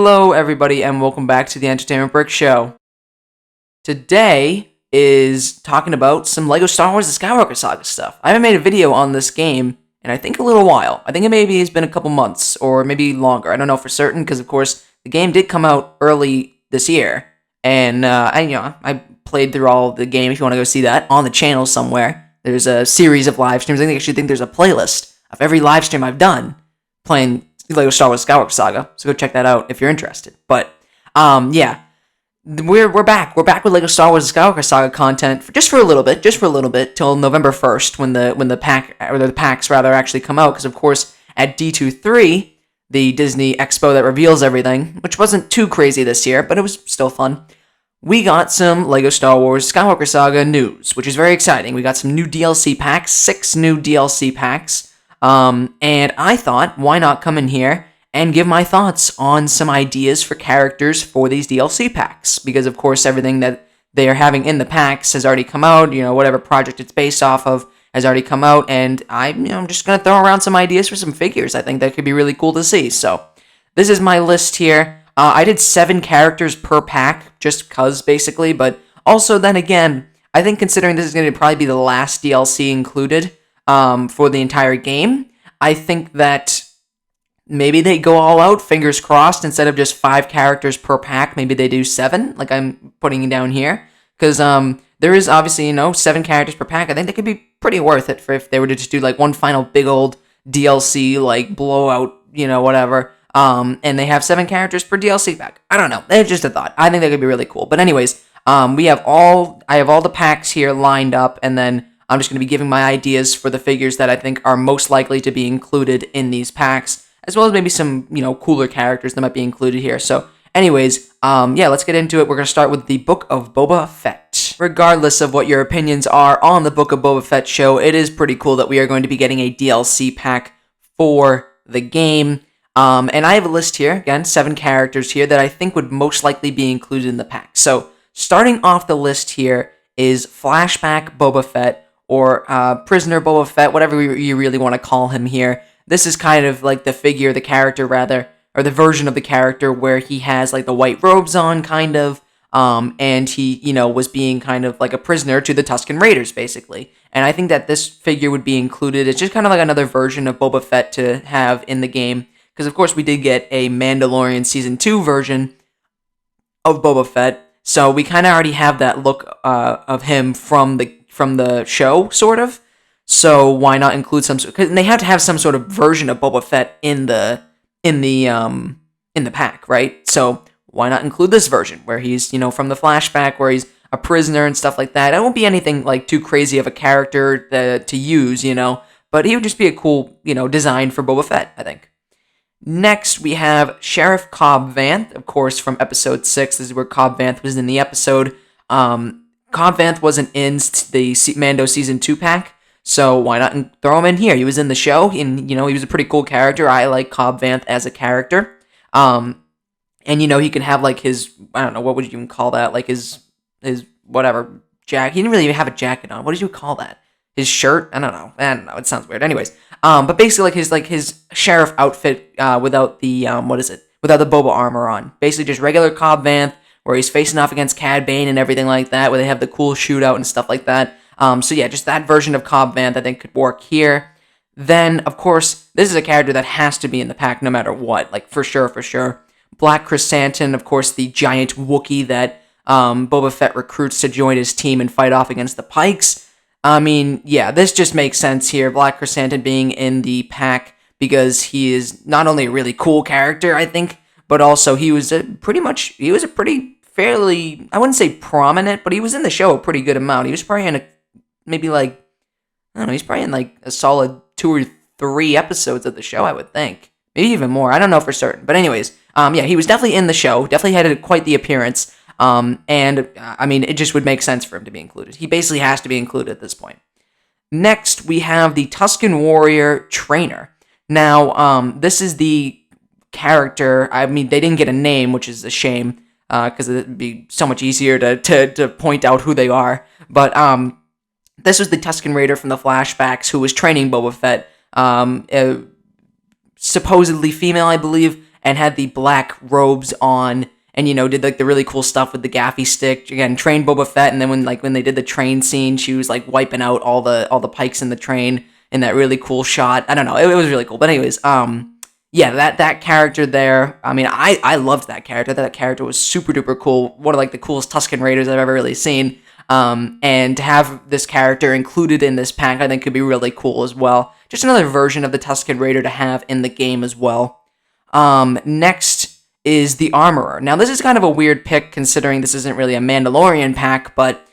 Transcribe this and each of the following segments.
Hello, everybody, and welcome back to the Entertainment Brick Show. Today is talking about some LEGO Star Wars The Skywalker Saga stuff. I haven't made a video on this game in I think a little while. I think it maybe has been a couple months, or maybe longer. I don't know for certain, because of course the game did come out early this year, and I played through all of the game. If you want to go see that on the channel somewhere, there's a series of live streams. I actually think there's a playlist of every live stream I've done playing LEGO Star Wars Skywalker Saga, so go check that out if you're interested. But, yeah, we're back. We're back with LEGO Star Wars Skywalker Saga content for just for a little bit, till November 1st, when the packs actually come out. Because of course, at D23, the Disney Expo that reveals everything, which wasn't too crazy this year, but it was still fun. We got some LEGO Star Wars Skywalker Saga news, which is very exciting. We got some new DLC packs, 6 new DLC packs. And I thought, why not come in here and give my thoughts on some ideas for characters for these DLC packs? Because, of course, everything that they are having in the packs has already come out. Whatever project it's based off of has already come out. And I'm just going to throw around some ideas for some figures I think that could be really cool to see. So, this is my list here. I did 7 characters per pack, just because, basically. But also, then again, I think considering this is going to probably be the last DLC included, for the entire game, I think that maybe they go all out, fingers crossed, instead of just 5 characters per pack, maybe they do 7, like I'm putting it down here, because there is obviously, 7 characters per pack. I think that could be pretty worth it for if they were to just do like one final big old DLC, like blowout, whatever, and they have 7 characters per DLC pack. I don't know, it's just a thought. I think that could be really cool. But anyways, I have all the packs here lined up, and then I'm just going to be giving my ideas for the figures that I think are most likely to be included in these packs, as well as maybe some, cooler characters that might be included here. So, anyways, let's get into it. We're going to start with the Book of Boba Fett. Regardless of what your opinions are on the Book of Boba Fett show, it is pretty cool that we are going to be getting a DLC pack for the game. And I have a list here, again, 7 characters here that I think would most likely be included in the pack. So, starting off the list here is Flashback Boba Fett, or Prisoner Boba Fett, whatever you really want to call him here. This is kind of like the character, or the version of the character where he has like the white robes on, kind of, and he, was being kind of like a prisoner to the Tusken Raiders, basically. And I think that this figure would be included. It's just kind of like another version of Boba Fett to have in the game, because of course we did get a Mandalorian Season 2 version of Boba Fett, so we kind of already have that look of him from the show, sort of. So why not include some? Because they have to have some sort of version of Boba Fett in the pack, right? So why not include this version where he's from the flashback, where he's a prisoner and stuff like that? It won't be anything like too crazy of a character to use, but he would just be a cool design for Boba Fett, I think. Next, we have Sheriff Cobb Vanth, of course, from Episode 6. This is where Cobb Vanth was in the episode. Cobb Vanth wasn't in the Mando Season 2 pack, so why not throw him in here? He was in the show, and, he was a pretty cool character. I like Cobb Vanth as a character. And, he can have, like, his, I don't know, what would you even call that? Like, his whatever, jacket. He didn't really even have a jacket on. What did you call that? His shirt? I don't know. It sounds weird. Anyways, but basically, his sheriff outfit, without the, without the Boba armor on. Basically, just regular Cobb Vanth, where he's facing off against Cad Bane and everything like that, where they have the cool shootout and stuff like that. So yeah, just that version of Cobb Vanth I think could work here. Then, of course, this is a character that has to be in the pack no matter what, like for sure. Black Chrysanthemum, of course, the giant Wookiee that Boba Fett recruits to join his team and fight off against the Pikes. I mean, yeah, this just makes sense here, Black Chrysanthemum being in the pack, because he is not only a really cool character, I think, but also he was a pretty fairly, I wouldn't say prominent, but he was in the show a pretty good amount. He was probably in he's probably in like a solid 2 or 3 episodes of the show, I would think. Maybe even more, I don't know for certain. But anyways, yeah, he was definitely in the show, definitely had quite the appearance, and I mean, it just would make sense for him to be included. He basically has to be included at this point. Next, we have the Tusken Warrior Trainer. Now, this is the character, I mean, they didn't get a name, which is a shame, because it would be so much easier to point out who they are. But this was the Tusken Raider from the flashbacks who was training Boba Fett, supposedly female, I believe, and had the black robes on, and did like the really cool stuff with the gaffy stick. Again, trained Boba Fett, and then when they did the train scene, she was like wiping out all the pikes in the train in that really cool shot. I don't know, it was really cool. But anyways, yeah, that character there. I mean, I loved that character. That character was super duper cool. One of like the coolest Tusken Raiders I've ever really seen. And to have this character included in this pack, I think could be really cool as well. Just another version of the Tusken Raider to have in the game as well. Next is the Armorer. Now, this is kind of a weird pick considering this isn't really a Mandalorian pack, but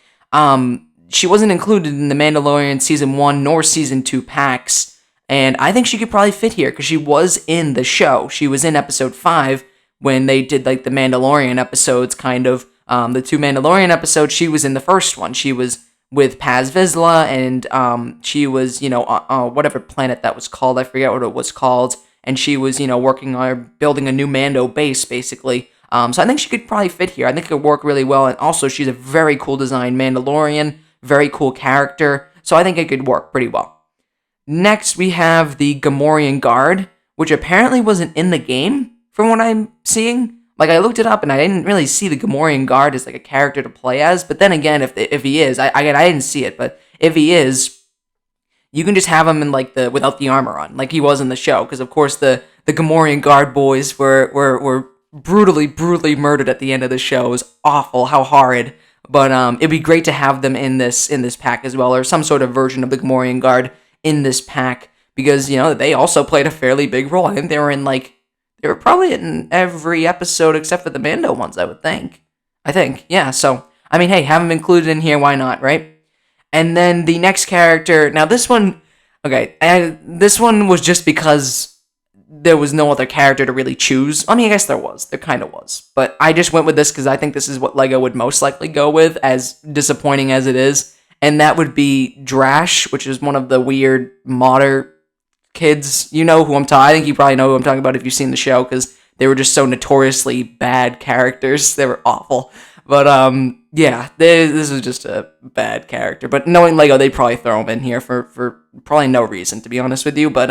she wasn't included in the Mandalorian Season 1 nor Season 2 packs, and I think she could probably fit here because she was in the show. She was in Episode 5 when they did like the Mandalorian episodes, kind of. The 2 Mandalorian episodes, she was in the first one. She was with Paz Vizsla, and she was, whatever planet that was called. I forget what it was called. And she was, working on building a new Mando base, basically. So I think she could probably fit here. I think it could work really well. And also, she's a very cool designed Mandalorian, very cool character. So I think it could work pretty well. Next, we have the Gamorrean Guard, which apparently wasn't in the game, from what I'm seeing. Like, I looked it up, and I didn't really see the Gamorrean Guard as, like, a character to play as. But then again, if he is, I didn't see it, but if he is, you can just have him in, like, without the armor on, like he was in the show. Because, of course, the Gamorrean Guard boys were brutally murdered at the end of the show. It was awful, how horrid. But it'd be great to have them in this pack as well, or some sort of version of the Gamorrean Guard in this pack. Because, they also played a fairly big role. I think they were probably in every episode except for the Mando ones, I would think. Yeah. So, I mean, hey, have them included in here, why not, right? And then the next character, now this one, this one was just because there was no other character to really choose. I mean, I guess there kind of was. But I just went with this because I think this is what LEGO would most likely go with, as disappointing as it is. And that would be Drash, which is one of the weird modern kids. You know who I'm talking. I think you probably know who I'm talking about if you've seen the show, because they were just so notoriously bad characters. They were awful. But yeah, this is just a bad character. But knowing LEGO, they'd probably throw him in here for probably no reason, to be honest with you. But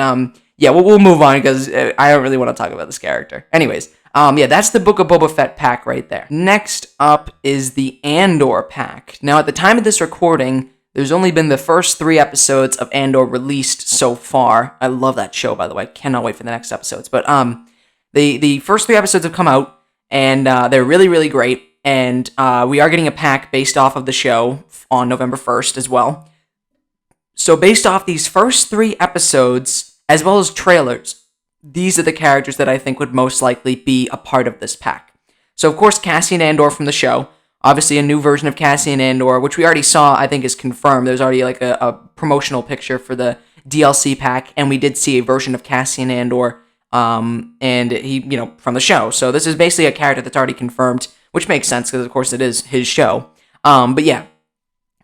yeah, we'll move on because I don't really want to talk about this character. Anyways, yeah, that's the Book of Boba Fett pack right there. Next up is the Andor pack. Now, at the time of this recording, there's only been the first 3 episodes of Andor released so far. I love that show, by the way. Cannot wait for the next episodes. But the first 3 episodes have come out, and they're really, really great. And we are getting a pack based off of the show on November 1st as well. So based off these first 3 episodes, as well as trailers, these are the characters that I think would most likely be a part of this pack. So, of course, Cassian Andor from the show. Obviously, a new version of Cassian Andor, which we already saw, I think is confirmed. There's already like a promotional picture for the DLC pack, and we did see a version of Cassian Andor, and he, from the show. So this is basically a character that's already confirmed, which makes sense because, of course, it is his show. But yeah,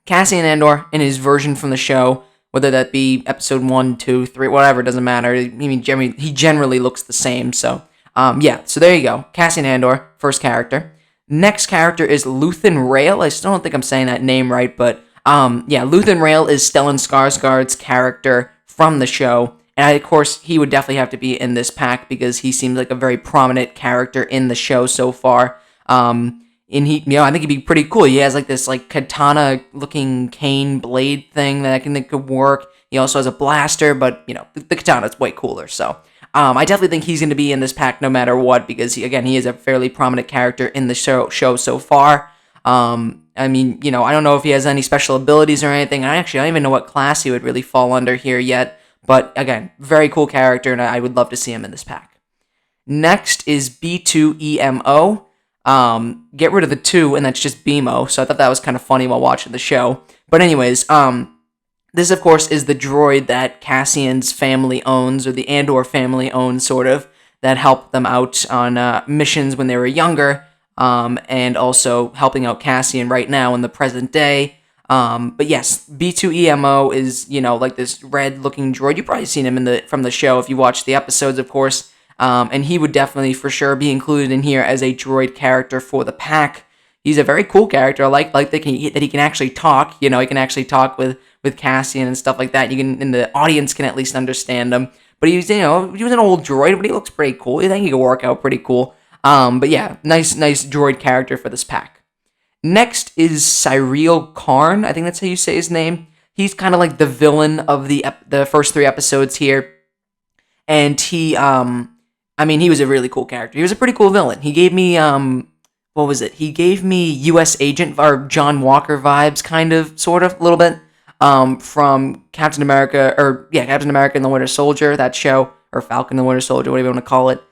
Cassian Andor in his version from the show, whether that be episode 1, 2, 3, whatever, doesn't matter. I mean, he generally looks the same. So yeah, so there you go. Cassian Andor, first character. Next character is Luthen Rael. I still don't think I'm saying that name right, but yeah, Luthen Rael is Stellan Skarsgård's character from the show, and of course, he would definitely have to be in this pack because he seems like a very prominent character in the show so far. And he, I think he'd be pretty cool. He has like this like katana-looking cane blade thing that I can think could work. He also has a blaster, but the katana's way cooler. So I definitely think he's going to be in this pack no matter what, because he is a fairly prominent character in the show so far. I mean, I don't know if he has any special abilities or anything. I don't even know what class he would really fall under here yet. But again, very cool character, and I would love to see him in this pack. Next is B2EMO. Get rid of the 2, and that's just BMO. So I thought that was kind of funny while watching the show. But anyways, this, of course, is the droid that Cassian's family owns, or the Andor family owns, sort of, that helped them out on missions when they were younger, and also helping out Cassian right now in the present day. But yes, B2EMO is, like this red-looking droid. You've probably seen him from the show if you watch the episodes, of course. And he would definitely, for sure, be included in here as a droid character for the pack. He's a very cool character. I like that he can actually talk. He can actually talk with Cassian and stuff like that. And the audience can at least understand him. but he was an old droid, but he looks pretty cool. I think he could work out pretty cool. But yeah, nice droid character for this pack. Next is Cyril Karn. I think that's how you say his name. He's kind of like the villain of the first 3 episodes here, and he was a really cool character. He was a pretty cool villain. He gave me what was it? He gave me U.S. Agent or John Walker vibes, kind of, sort of, a little bit, from Captain America and the Winter Soldier, that show, or Falcon and the Winter Soldier, whatever you want to call it.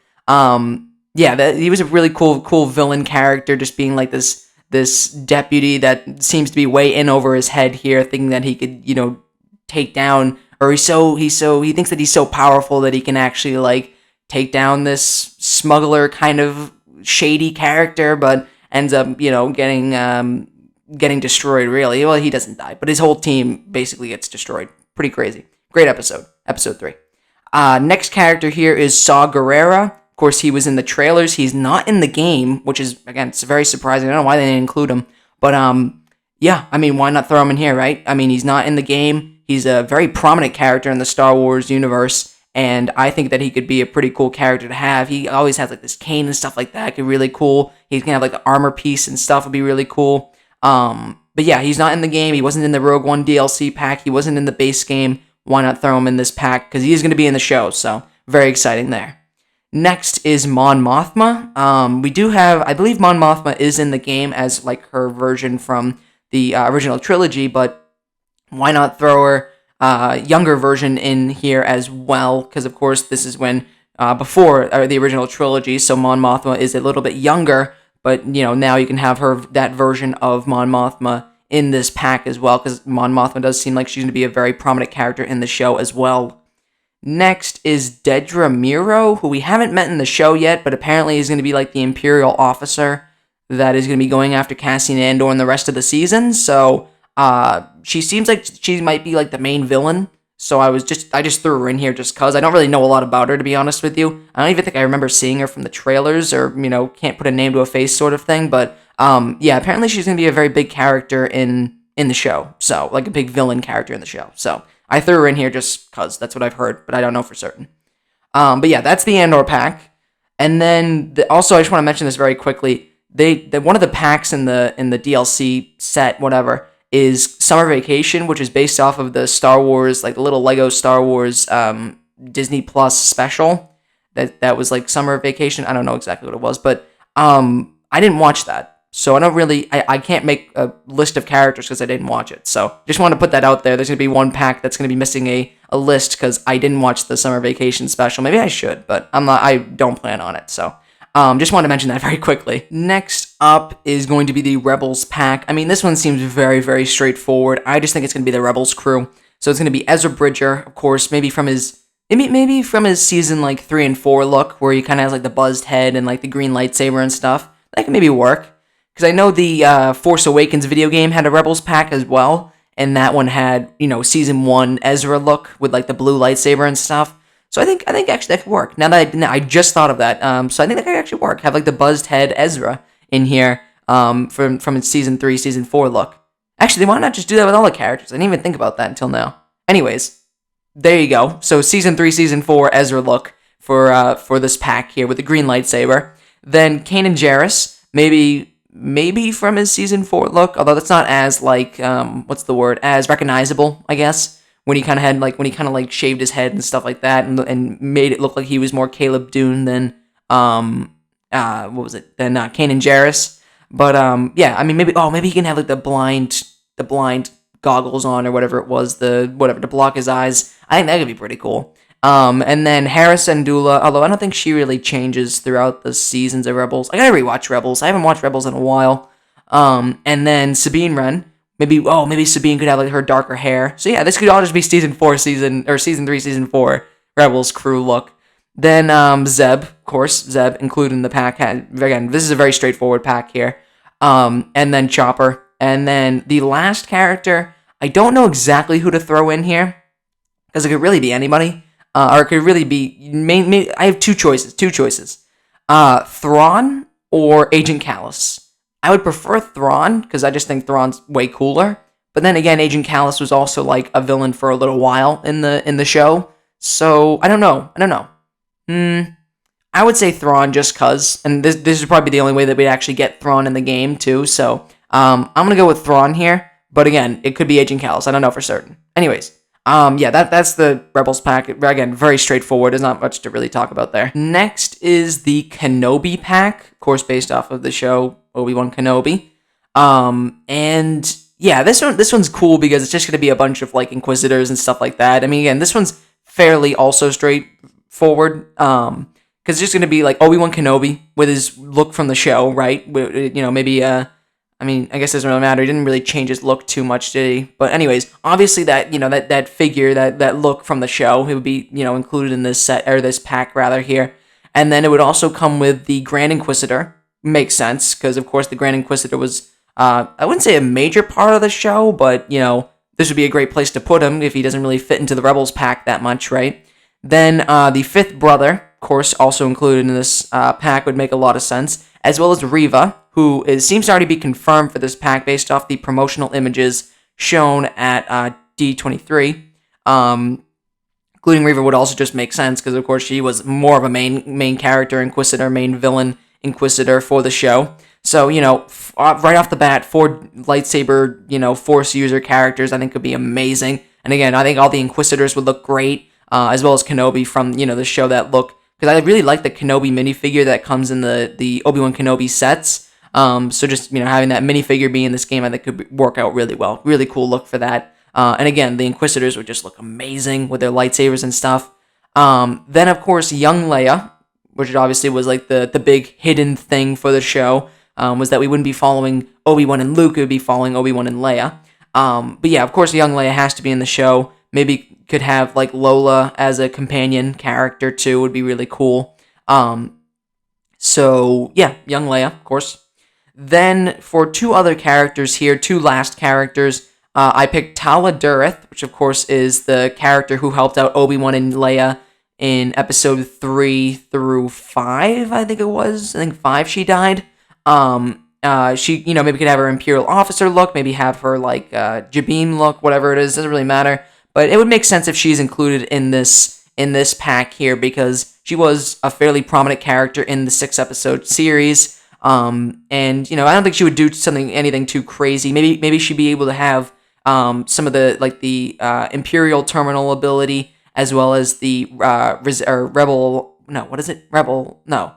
He was a really cool villain character, just being like this deputy that seems to be way in over his head here, thinking that he could, take down, or he thinks that he's so powerful that he can actually, like, take down this smuggler kind of shady character, but ends up, getting destroyed, really. Well, he doesn't die, but his whole team basically gets destroyed. Pretty crazy. Great episode. Episode 3. Next character here is Saw Gerrera. Of course, he was in the trailers. He's not in the game, which is, again, it's very surprising. I don't know why they didn't include him, but, why not throw him in here, right? He's not in the game. He's a very prominent character in the Star Wars universe, and I think that he could be a pretty cool character to have. He always has, like, this cane and stuff like that. It could be really cool. He's gonna have, like, the armor piece and stuff would be really cool. But yeah, he's not in the game. He wasn't in the Rogue One DLC pack. He wasn't in the base game. Why not throw him in this pack? Because he is going to be in the show, so very exciting there. Next is Mon Mothma. We do have, I believe Mon Mothma is in the game as, like, her version from the original trilogy, but why not throw her younger version in here as well? Because, of course, this is when, before the original trilogy, so Mon Mothma is a little bit younger, but, now you can have that version of Mon Mothma in this pack as well, because Mon Mothma does seem like she's going to be a very prominent character in the show as well. Next is Dedra Meero, who we haven't met in the show yet, but apparently is going to be like the Imperial officer that is going to be going after Cassian Andor in the rest of the season. So she seems like she might be like the main villain. So I just threw her in here just because I don't really know a lot about her, to be honest with you. I don't even think I remember seeing her from the trailers, or can't put a name to a face sort of thing. But apparently she's going to be a very big character in the show. So like a big villain character in the show. So I threw her in here just because that's what I've heard, but I don't know for certain. But yeah, that's the Andor pack. And then also, I just want to mention this very quickly. One of the packs in the DLC set, whatever, is Summer Vacation, which is based off of the Star Wars, like the little Lego Star Wars Disney Plus special. That was like Summer Vacation. I don't know exactly what it was, but I didn't watch that. So I can't make a list of characters because I didn't watch it. So just want to put that out there. There's going to be one pack that's going to be missing a list because I didn't watch the Summer Vacation special. Maybe I should, but I don't plan on it. So just want to mention that very quickly. Next up is going to be the Rebels pack. This one seems very, very straightforward. I just think it's going to be the Rebels crew. So it's going to be Ezra Bridger, of course, maybe from his season like 3 and 4 look, where he kind of has like the buzzed head and like the green lightsaber and stuff. That can maybe work. Because I know the Force Awakens video game had a Rebels pack as well, and that one had, Season 1 Ezra look with, like, the blue lightsaber and stuff. So I think actually that could work. Now that I just thought of that, so I think that could actually work. Have, like, the buzzed head Ezra in here from its Season 3, Season 4 look. Actually, why not just do that with all the characters? I didn't even think about that until now. Anyways, there you go. So Season 3, Season 4 Ezra look for this pack here with the green lightsaber. Then Kanan Jarrus, maybe from his Season 4 look, although that's not as, like, as recognizable, I guess, when he kind of shaved his head and stuff like that, and made it look like he was more Caleb Dune than, Kanan Jarrus. But, maybe he can have, like, the blind goggles on, or whatever it was, to block his eyes. I think that could be pretty cool. And then Hera Syndulla, although I don't think she really changes throughout the seasons of Rebels. I gotta rewatch Rebels. I haven't watched Rebels in a while. And then Sabine Wren. Maybe Sabine could have like her darker hair. So yeah, this could all just be Season 3, Season 4 Rebels crew look. Then Zeb, of course, Zeb included in the pack. Again, this is a very straightforward pack here. And then Chopper. And then the last character, I don't know exactly who to throw in here, because it could really be anybody. Or it could really be... I have two choices. Thrawn or Agent Kallus. I would prefer Thrawn, because I just think Thrawn's way cooler. But then again, Agent Kallus was also like a villain for a little while in the show. So I don't know. I would say Thrawn just cause, and this is probably the only way that we'd actually get Thrawn in the game too. So I'm gonna go with Thrawn here, but again, it could be Agent Callus. I don't know for certain. Anyways, yeah, that's the Rebels pack. Again, very straightforward. There's not much to really talk about there. Next is the Kenobi pack, of course, based off of the show Obi-Wan Kenobi. And yeah, this one's cool because it's just gonna be a bunch of like Inquisitors and stuff like that. I mean, again, this one's fairly also straightforward. Because it's just going to be like Obi-Wan Kenobi with his look from the show, right? Maybe, I mean, I guess it doesn't really matter. He didn't really change his look too much, did he? But anyways, obviously that figure, that look from the show, it would be, included in this set, or this pack rather here. And then it would also come with the Grand Inquisitor. Makes sense, because of course the Grand Inquisitor was, I wouldn't say a major part of the show, but, this would be a great place to put him if he doesn't really fit into the Rebels pack that much, right? Then the fifth brother, of course, also included in this pack, would make a lot of sense, as well as Reva, who seems to already be confirmed for this pack based off the promotional images shown at D23. Including Reva would also just make sense, because of course she was more of a main character Inquisitor, main villain Inquisitor for the show. So, right off the bat, 4 lightsaber, Force user characters I think could be amazing. And again, I think all the Inquisitors would look great. As well as Kenobi from, the show that look, because I really like the Kenobi minifigure that comes in the Obi-Wan Kenobi sets. So just, having that minifigure be in this game, I think could work out really well. Really cool look for that. And again, the Inquisitors would just look amazing with their lightsabers and stuff. Then, of course, young Leia, which obviously was like the big hidden thing for the show, was that we wouldn't be following Obi-Wan and Luke, it would be following Obi-Wan and Leia. But yeah, of course, young Leia has to be in the show. Maybe could have like Lola as a companion character too, would be really cool. So yeah, young Leia, of course. Then for 2 other characters here, 2 last characters, I picked Tala Dureth, which of course is the character who helped out Obi-Wan and Leia in episode 3 through 5, I think it was. I think 5 she died. She, maybe could have her Imperial officer look, maybe have her like Jabin look, whatever it is, doesn't really matter. But it would make sense if she's included in this pack here, because she was a fairly prominent character in the 6-episode series. And I don't think she would do anything too crazy. Maybe she'd be able to have some of the Imperial terminal ability, as well as the Rebel. No, what is it? Rebel? No,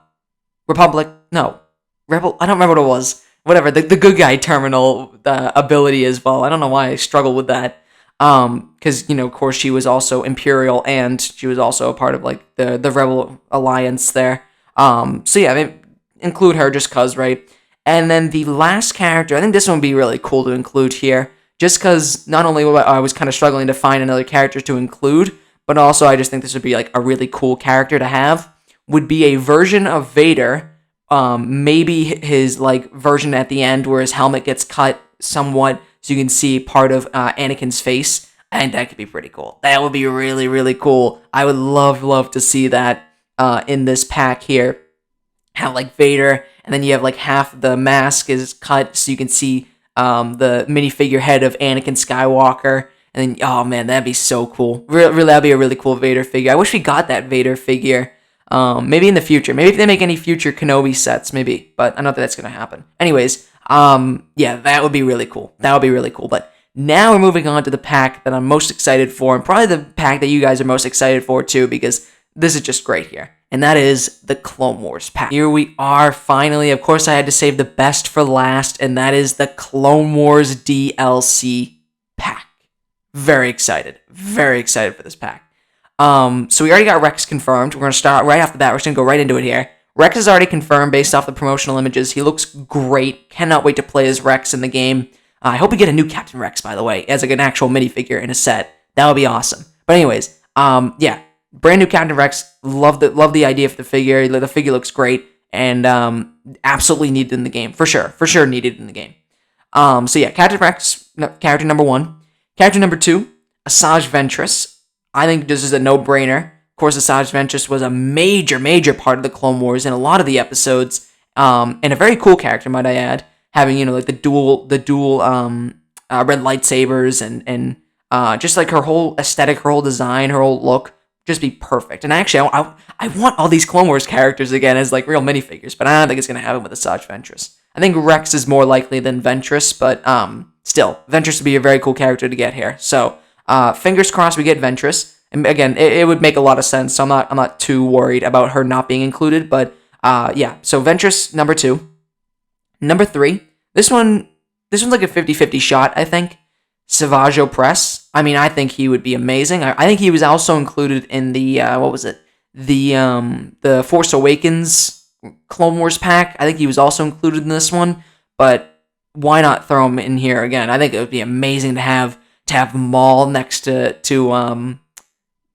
Republic? No, Rebel. I don't remember what it was. Whatever, the good guy terminal ability as well. I don't know why I struggle with that. Because, of course, she was also Imperial, and she was also a part of, like, the Rebel Alliance there. So yeah, maybe include her just cause, right? And then the last character, I think this one would be really cool to include here, just because not only I was kind of struggling to find another character to include, but also I just think this would be, like, a really cool character to have, would be a version of Vader, maybe his, like, version at the end where his helmet gets cut somewhat, so you can see part of Anakin's face. I think that could be pretty cool. That would be really, really cool. I would love to see that in this pack here. Have like Vader, and then you have like half the mask is cut, so you can see the minifigure head of Anakin Skywalker. And then, oh man, that'd be so cool. Really, that'd be a really cool Vader figure. I wish we got that Vader figure. Maybe in the future. Maybe if they make any future Kenobi sets, maybe. But I don't think that's going to happen. Anyways, yeah, that would be really cool. That would be really cool. But now we're moving on to the pack that I'm most excited for, and probably the pack that you guys are most excited for too, because this is just great here. And that is the Clone Wars pack. Here we are, finally. Of course, I had to save the best for last, and that is the Clone Wars DLC pack. Very excited for this pack. So we already got Rex confirmed. We're going to start right off the bat. We're just going to go right into it here. Rex is already confirmed based off the promotional images. He looks great. Cannot wait to play as Rex in the game. I hope we get a new Captain Rex, by the way, as like an actual minifigure in a set. That would be awesome. But anyways, yeah, brand new Captain Rex. Love the idea for the figure. The figure looks great, and absolutely needed in the game for sure needed in the game. So yeah, Captain Rex, character number 1. Character number 2, Asajj Ventress. I think this is a no-brainer. Of course, Asajj Ventress was a major part of the Clone Wars in a lot of the episodes, and a very cool character, might I add. Having like the dual red lightsabers and just like her whole aesthetic, her whole design, her whole look just be perfect. And actually, I want all these Clone Wars characters again as like real minifigures, but I don't think it's gonna happen with Asajj Ventress. I think Rex is more likely than Ventress, but still, Ventress would be a very cool character to get here. So fingers crossed we get Ventress. And again, it would make a lot of sense. So I'm not too worried about her not being included. But yeah, so Ventress number 2, number 3. This one's like a 50-50 shot, I think. Savage Opress. I mean, I think he would be amazing. I think he was also included in the what was it? The Force Awakens Clone Wars pack. I think he was also included in this one. But why not throw him in here again? I think it would be amazing to have Maul next to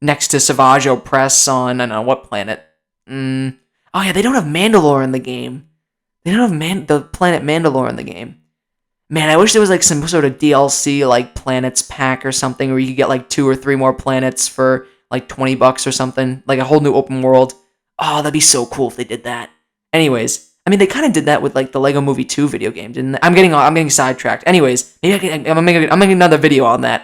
Savage Opress on I don't know what planet. Oh yeah, they don't have Mandalore in the game. They don't have the planet Mandalore in the game. Man, I wish there was like some sort of DLC like planets pack or something where you could get like 2 or 3 more planets for like $20 or something, like a whole new open world. Oh, that'd be so cool if they did that. Anyways, I mean they kind of did that with like the Lego Movie 2 video game, didn't they? I'm getting sidetracked. Anyways, maybe I'm making another video on that.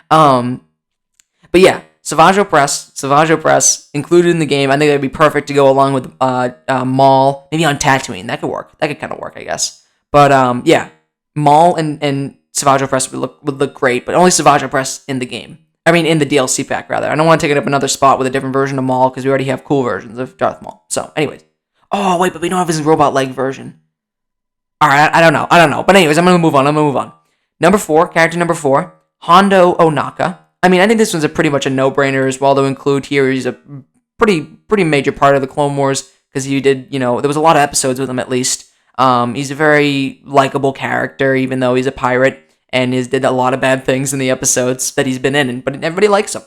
But yeah, Savage Opress included in the game. I think that'd be perfect to go along with Maul, maybe on Tatooine. That could work. That could kind of work, I guess. But yeah, Maul and Savage Opress would look great, but only Savage Opress in the game. I mean, in the DLC pack, rather. I don't want to take it up another spot with a different version of Maul, because we already have cool versions of Darth Maul. So, anyways. Oh, wait, but we don't have his robot leg version. Alright, I don't know. But anyways, I'm gonna move on. Character number 4, Hondo Ohnaka. I mean, I think this one's pretty much a no-brainer as well to include here. He's a pretty major part of the Clone Wars, because he did, there was a lot of episodes with him at least. He's a very likable character, even though he's a pirate, and did a lot of bad things in the episodes that he's been in, but everybody likes him.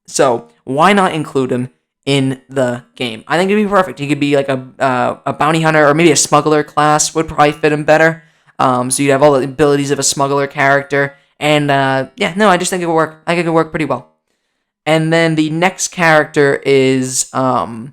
So, why not include him in the game? I think it'd be perfect. He could be like a bounty hunter, or maybe a smuggler class would probably fit him better. So you'd have all the abilities of a smuggler character, and I just think it would work. I think it could work pretty well. And then the next character is, I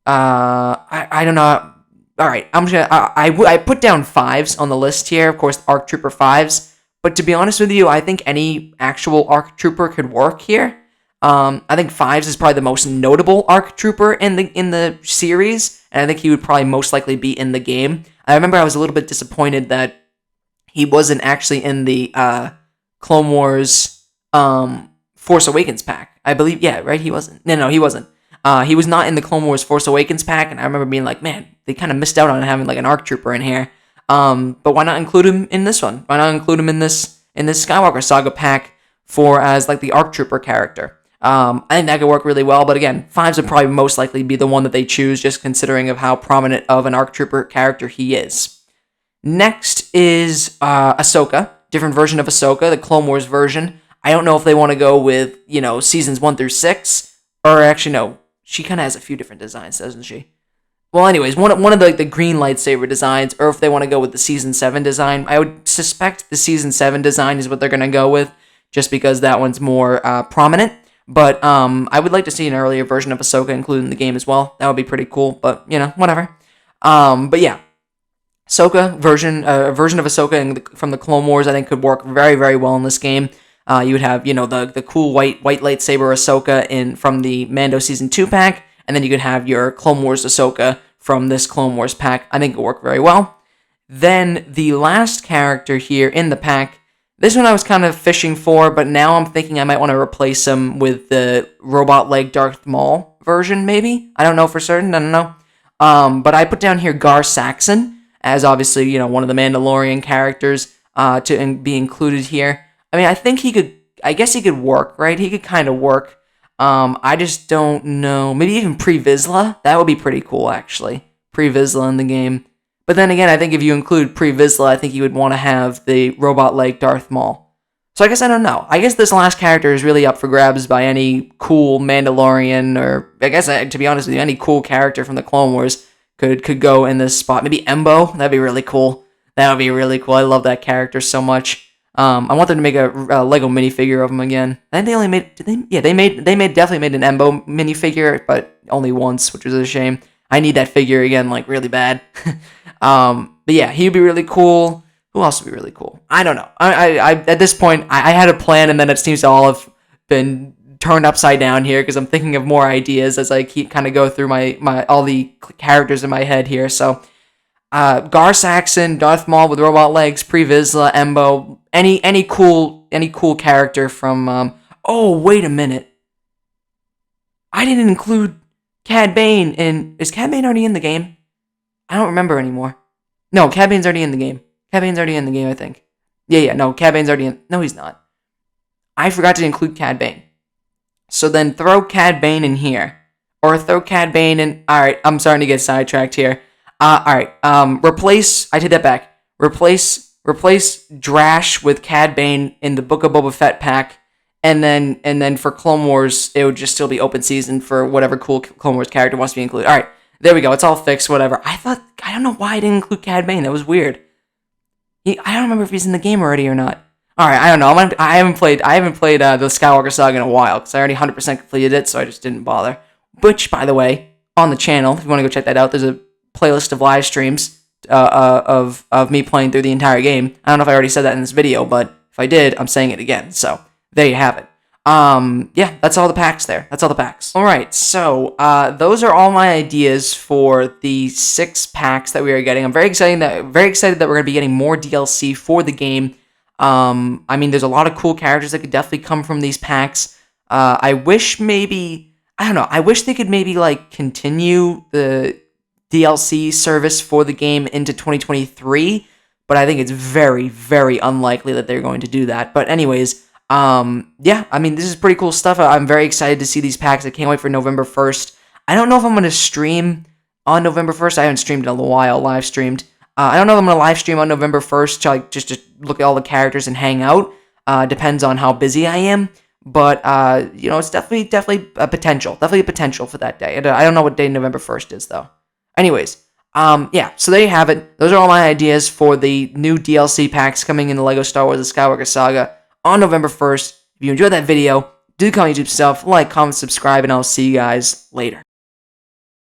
don't know. All right, I'm just gonna. I put down 5s on the list here. Of course, ARC Trooper 5s. But to be honest with you, I think any actual ARC Trooper could work here. I think 5s is probably the most notable ARC Trooper in the series, and I think he would probably most likely be in the game. I remember I was a little bit disappointed that he wasn't actually in the Clone Wars Force Awakens pack. I believe, yeah, right? He wasn't. No, he wasn't. He was not in the Clone Wars Force Awakens pack, and I remember being like, man, they kind of missed out on having like an ARC Trooper in here. But why not include him in this one? Why not include him in this Skywalker Saga pack as like the ARC Trooper character? I think that could work really well, but again, 5s would probably most likely be the one that they choose, just considering of how prominent of an ARC Trooper character he is. Next is Ahsoka, different version of Ahsoka, the Clone Wars version. I don't know if they want to go with, seasons 1 through 6, or actually, no, she kind of has a few different designs, doesn't she? Well, anyways, one of the green lightsaber designs, or if they want to go with the Season 7 design, I would suspect the Season 7 design is what they're going to go with, just because that one's more prominent. But I would like to see an earlier version of Ahsoka included in the game as well. That would be pretty cool, but, whatever. But yeah, Ahsoka, version of Ahsoka from the Clone Wars, I think could work very, very well in this game. You would have, the cool white lightsaber Ahsoka from the Mando Season 2 pack, and then you could have your Clone Wars Ahsoka from this Clone Wars pack. I think it would work very well. Then the last character here in the pack, this one I was kind of fishing for, but now I'm thinking I might want to replace him with the robot leg Darth Maul version, maybe? I don't know for certain, I don't know. But I put down here Gar Saxon, as obviously, one of the Mandalorian characters to be included here. I mean, I guess he could work, right? He could kind of work. I just don't know. Maybe even Pre-Vizsla? That would be pretty cool, actually. Pre-Vizsla in the game. But then again, I think if you include Pre-Vizsla, I think you would want to have the robot like Darth Maul. So I guess I don't know. I guess this last character is really up for grabs by any cool Mandalorian, or I guess, to be honest with you, any cool character from the Clone Wars could go in this spot. Maybe Embo? That'd be really cool. That would be really cool. I love that character so much. I want them to make a Lego minifigure of him again. I think they only made. They definitely made an Embo minifigure, but only once, which was a shame. I need that figure again, like really bad. But yeah, he would be really cool. Who else would be really cool? I don't know. I at this point, I had a plan, and then it seems to all have been turned upside down here because I'm thinking of more ideas as I keep kind of go through my all the characters in my head here. So, Gar Saxon, Darth Maul with robot legs, Pre Vizsla, Embo, any cool character from. Oh, wait a minute. I didn't include Cad Bane in. Is Cad Bane already in the game? I don't remember anymore. No, Cad Bane's already in the game. Cad Bane's already in the game, I think. Yeah, no, Cad Bane's already in. No, he's not. I forgot to include Cad Bane. So then throw Cad Bane in here. Or throw Cad Bane in. Alright, I'm starting to get sidetracked here. Alright, replace. I take that back. Replace Drash with Cad Bane in the Book of Boba Fett pack. And then for Clone Wars, it would just still be open season for whatever cool Clone Wars character wants to be included. Alright, there we go. It's all fixed, whatever. I don't know why I didn't include Cad Bane. That was weird. I don't remember if he's in the game already or not. Alright, I don't know. I haven't played the Skywalker Saga in a while, because I already 100% completed it, so I just didn't bother. Which, by the way, on the channel, if you want to go check that out, there's a playlist of live streams of me playing through the entire game. I don't know if I already said that in this video, but if I did, I'm saying it again. So, there you have it. Yeah, that's all the packs there. That's all the packs. Alright, so, those are all my ideas for the 6 packs that we are getting. I'm very excited that we're going to be getting more DLC for the game. I mean, there's a lot of cool characters that could definitely come from these packs. I wish maybe, I don't know, I wish they could maybe, like, continue the DLC service for the game into 2023, but I think it's very, very unlikely that they're going to do that. But anyways, yeah, I mean, this is pretty cool stuff. I'm very excited to see these packs. I can't wait for November 1st. I don't know if I'm going to stream on November 1st. I haven't streamed in a while, live streamed. I don't know if I'm going to live stream on November 1st to, like, just to look at all the characters and hang out. Depends on how busy I am. But, you know, it's definitely a potential. Definitely a potential for that day. I don't know what day November 1st is, though. Anyways, yeah, so there you have it. Those are all my ideas for the new DLC packs coming in the LEGO Star Wars The Skywalker Saga on November 1st. If you enjoyed that video, do comment, YouTube stuff, like, comment, subscribe, and I'll see you guys later.